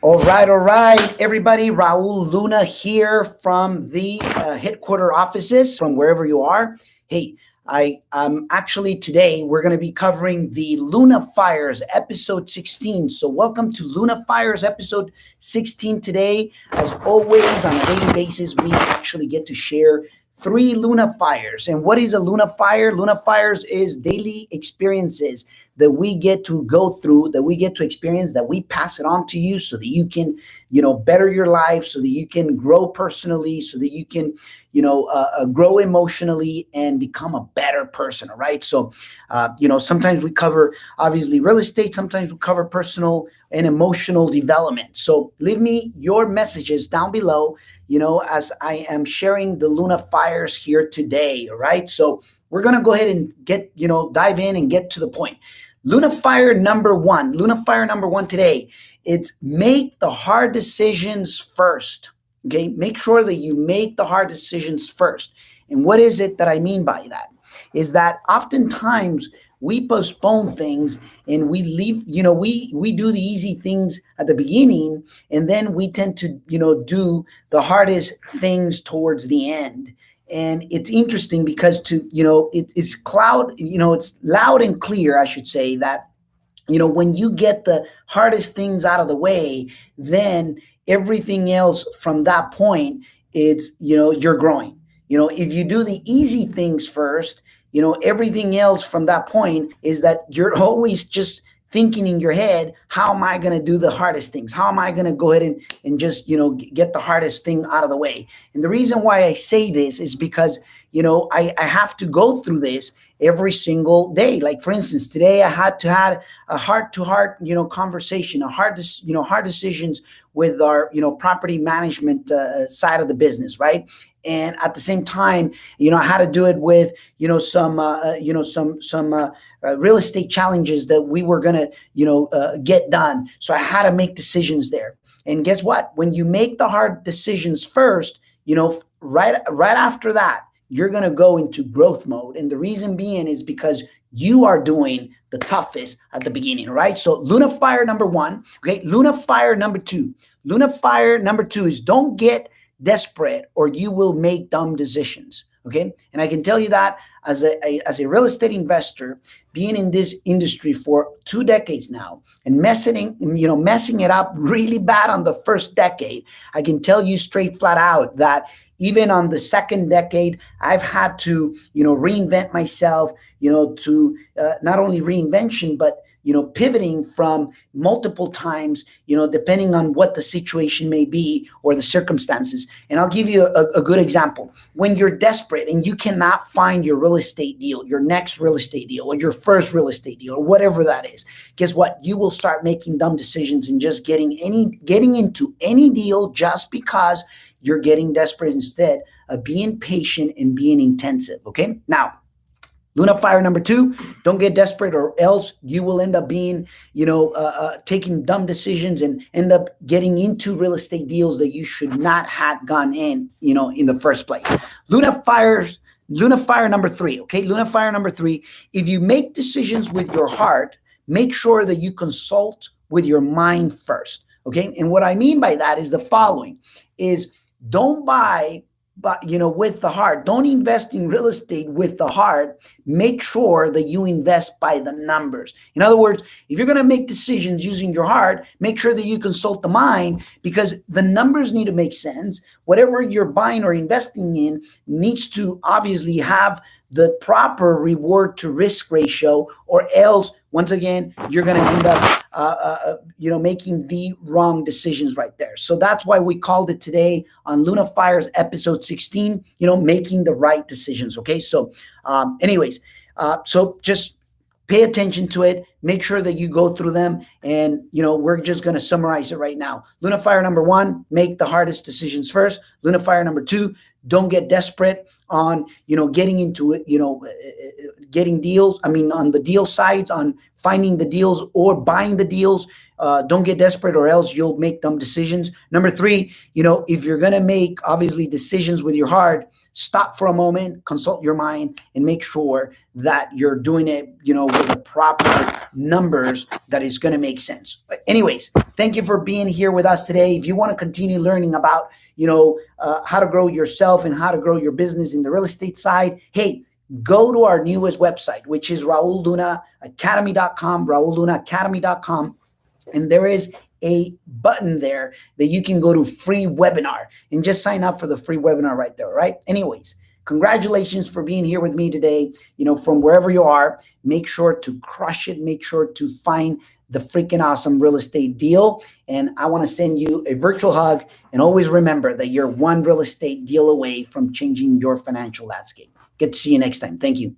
All right, everybody. Raul Luna here from the headquarter offices from wherever you are. Hey, I'm actually today we're going to be covering the Luna Fires episode 16. So welcome to Luna Fires episode 16 today. As always, on a daily basis, we actually get to share three Luna Fires. And what is a Luna Fire? Luna Fires is daily experiences that we get to go through, that we get to experience, that we pass it on to you so that you can, better your life, so that you can grow personally, so that you can, grow emotionally and become a better person. All right. So, sometimes we cover obviously real estate, sometimes we cover personal and emotional development. So leave me your messages down below, as I am sharing the Luna Fires here today. All right. So we're going to go ahead and dive in and get to the point. Luna Fire number one today. It's make the hard decisions first. Okay. Make sure that you make the hard decisions first. And what is it that I mean by that? Is that oftentimes we postpone things and we leave, we do the easy things at the beginning, and then we tend to, do the hardest things towards the end. And it's interesting because it's loud and clear, I should say, that, when you get the hardest things out of the way, then everything else from that point, you're growing. If you do the easy things first, everything else from that point is that you're always just thinking in your head, how am I going to do the hardest things? How am I going to go ahead and just, get the hardest thing out of the way? And the reason why I say this is because, I have to go through this every single day. Like, for instance, today I had to have a heart-to-heart, conversation, hard decisions with our, property management side of the business, right? And at the same time, I had to do it with, some real estate challenges that we were going to, get done. So I had to make decisions there. And guess what? When you make the hard decisions first, right after that, you're going to go into growth mode. And the reason being is because you are doing the toughest at the beginning, right? So Luna Fire number one, okay? Luna Fire number two. Luna Fire number two is don't get desperate or you will make dumb decisions. Okay. And I can tell you that as a real estate investor, being in this industry for 2 decades now and messing it up really bad on the first decade, I can tell you straight flat out that even on the second decade, I've had to, reinvent myself, to not only reinvention, but pivoting from multiple times, depending on what the situation may be or the circumstances. And I'll give you a good example. When you're desperate and you cannot find your real estate deal, your next real estate deal, or your first real estate deal, or whatever that is, guess what? You will start making dumb decisions and just getting into any deal just because you're getting desperate instead of being patient and being intensive. Okay. Now, Luna Fire number two, don't get desperate or else you will end up being, taking dumb decisions and end up getting into real estate deals that you should not have gone in the first place. Luna Fire number three, okay? Luna Fire number three, if you make decisions with your heart, make sure that you consult with your mind first, okay? And what I mean by that is the following, is don't buy with the heart. Don't invest in real estate with the heart. Make sure that you invest by the numbers. In other words, if you're going to make decisions using your heart, make sure that you consult the mind because the numbers need to make sense. Whatever you're buying or investing in needs to obviously have the proper reward to risk ratio, or else, once again, you're going to end up, making the wrong decisions right there. So that's why we called it today on Luna Fires episode 16, making the right decisions. Okay. So, so just pay attention to it. Make sure that you go through them. And, we're just going to summarize it right now. Luna Fire number one, make the hardest decisions first. Luna Fire number two, don't get desperate on, getting into it, getting deals. I mean, on the deal sides, on finding the deals or buying the deals. Don't get desperate or else you'll make dumb decisions. Number three, if you're going to make obviously decisions with your heart, stop for a moment, consult your mind, and make sure that you're doing it, with the proper numbers that is going to make sense. But anyways, thank you for being here with us today. If you want to continue learning about, how to grow yourself and how to grow your business in the real estate side, hey, go to our newest website, which is RaulLunaAcademy.com, RaulLunaAcademy.com. And there is a button there that you can go to free webinar and just sign up for the free webinar right there, right? Anyways, congratulations for being here with me today. From wherever you are, make sure to crush it. Make sure to find the freaking awesome real estate deal. And I want to send you a virtual hug. And always remember that you're one real estate deal away from changing your financial landscape. Get to see you next time. Thank you.